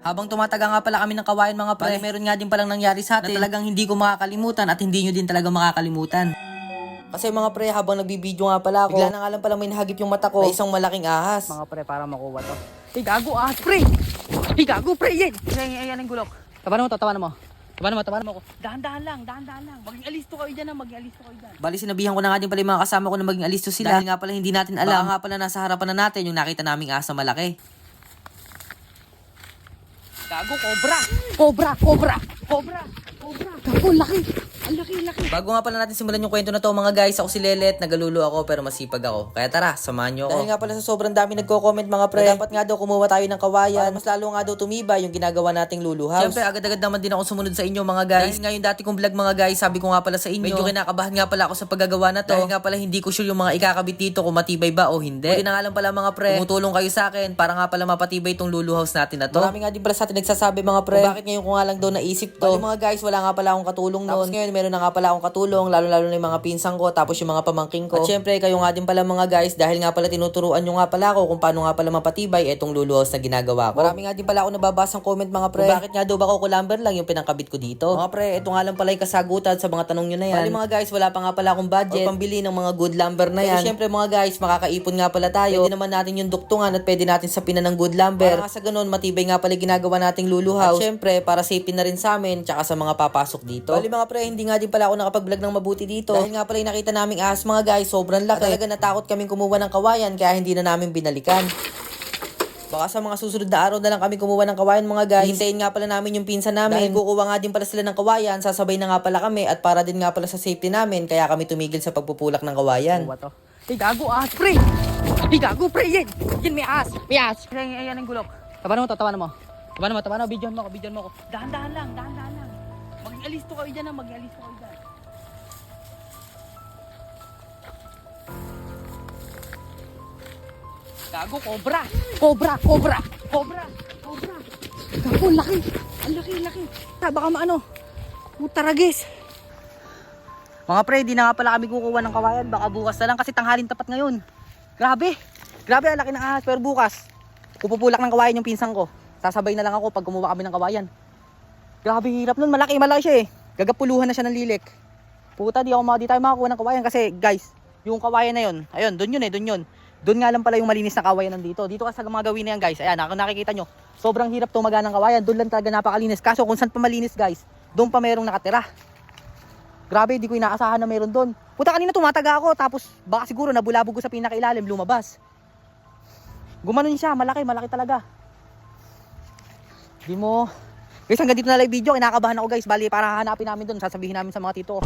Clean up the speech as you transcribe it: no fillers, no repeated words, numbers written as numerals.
Habang tumataga nga pala kami ng kawayan mga pre, meron nga din palang nangyari sa atin na talagang hindi ko makakalimutan at hindi nyo din talaga makakalimutan. Kasi mga pre, habang nagbibideo nga pala ako, bigla na nga lang pala may nahagip yung mata ko na isang malaking ahas. Mga pre, para makuha to. Hey, gago ahas pre! Hey, gago pre, yan! Yan ang gulok. Tabanan mo to, tabanan mo. Tabanan mo ko. Dahan-dahan lang. Maging alisto kayo dyan. Bali, sinabihan ko na nga din pala yung mga kasama ko na maging alisto sila. Dahil nga pala hindi natin alam. Baka nga pala nasa harapan na natin yung nakita naming ahas na malaki. Gago, cobra! Gago, laki! Ang laki! Bago nga pala natin simulan yung kwento na to mga guys, ako si Lelet, nagalulo ako pero masipag ako. Kaya tara, samahan nyo ako. Dahil nga pala sa sobrang dami nagko-comment mga pre, na dapat nga daw kumuha tayo ng kawayan, para mas lalo nga daw tumibay yung ginagawa nating lulu house. Siyempre, agad-agad naman din ako sumunod sa inyo mga guys. Dahil nga yung dati kong vlog mga guys, sabi ko nga pala sa inyo, medyo kinakabahan nga pala ako sa paggagawa na to. Dahil nga pala hindi ko sure yung mga ikakabit dito kung matibay ba o hindi. Hindi na nga lang pala mga pre, tumutulong kayo sa akin para nga pala mapatibay itong lulu house natin na to. Marami nga din pala sa atin nagsasabi mga pre, bakit ngayon ko nga lang daw naisip to. Bali mga guys, wala nga pala akong katulong noon. Tapos ngayon meron na nga pala akong katulong, lalo na yung mga pinsang ko, tapos yung mga pamangking ko. At syempre, kayo nga din pala mga guys, dahil nga pala tinuturuan nyo nga pala ako kung paano nga pala mapatibay etong lulu house na ginagawa ko. Marami nga din pala ako nababasang comment mga pre, kung bakit nga daw ba kukulamber lang yung pinangkabit ko dito. Mga pre, ito nga lang pala yung kasagutan sa mga tanong nyo na yan. Bali mga guys, wala pa nga pala akong budget o pambili ng mga good lumber na yan. Pero syempre mga guys, makakaipon nga pala tayo. Pwede naman natin yung duktungan at pwede natin sapinan ng good lumber. Para nga sa ganun, matibay nga pala ginagawa nating lulu house. At syempre, para safety na rin sa amin, tsaka sa mga papasok dito. Bali mga pre, hindi nga din pala ako nakapag-vlog ng mabuti dito. Dahil nga pala yung nakita naming ahas mga guys, sobrang laki. At talaga natakot kaming kumuha ng kawayan, kaya hindi na namin binalikan. Baka sa mga susunod na araw na lang kami kumuha ng kawayan mga guys. Hintayin nga pala namin yung pinsan namin. Dahil kukuha nga din pala sila ng kawayan, sasabay na nga pala kami at para din nga pala sa safety namin, kaya kami tumigil sa pagpupulak ng kawayan. To. Hey, gago ahas pre! Yan! Yan, may ahas! Yan ang gulok. Tabanan mo, bidyon mo ko. Dahan-dahan lang. Maging alisto kayo dyan. Gago, cobra! Gago, laki! Ang laki! Baka maano, putaragis. Mga pre, di na nga pala kami kukuha ng kawayan. Baka bukas na lang kasi tanghalin tapat ngayon. Grabe, ang laki ng ahas. Pero bukas, pupupulak ng kawayan yung pinsan ko. Sasabay na lang ako pag kumuha kami ng kawayan. Grabe, hirap nun. Malaki siya eh. Gagapuluhan na siya ng lilik. Puta, di tayo makakuha ng kawayan kasi guys, yung kawayan na yun, ayun, doon yun. Doon nga lang pala yung malinis na kawayan nandito. Dito kasi sa mga gawin na yan guys. Ayan, nakikita nyo. Sobrang hirap tumaga ng kawayan. Doon lang talaga napakalinis. Kaso kung saan pa malinis guys, doon pa merong nakatira. Grabe, di ko inaasahan na meron doon. Puta, kanina tumataga ako. Tapos baka siguro nabulabog ko sa pinakailalim, lumabas. Gumanon siya, malaki talaga. Di mo. Guys, hanggang dito na lang yung video. Kinakabahan ako guys. Bali, para hanapin namin doon. Sasabihin namin sa mga tito ko.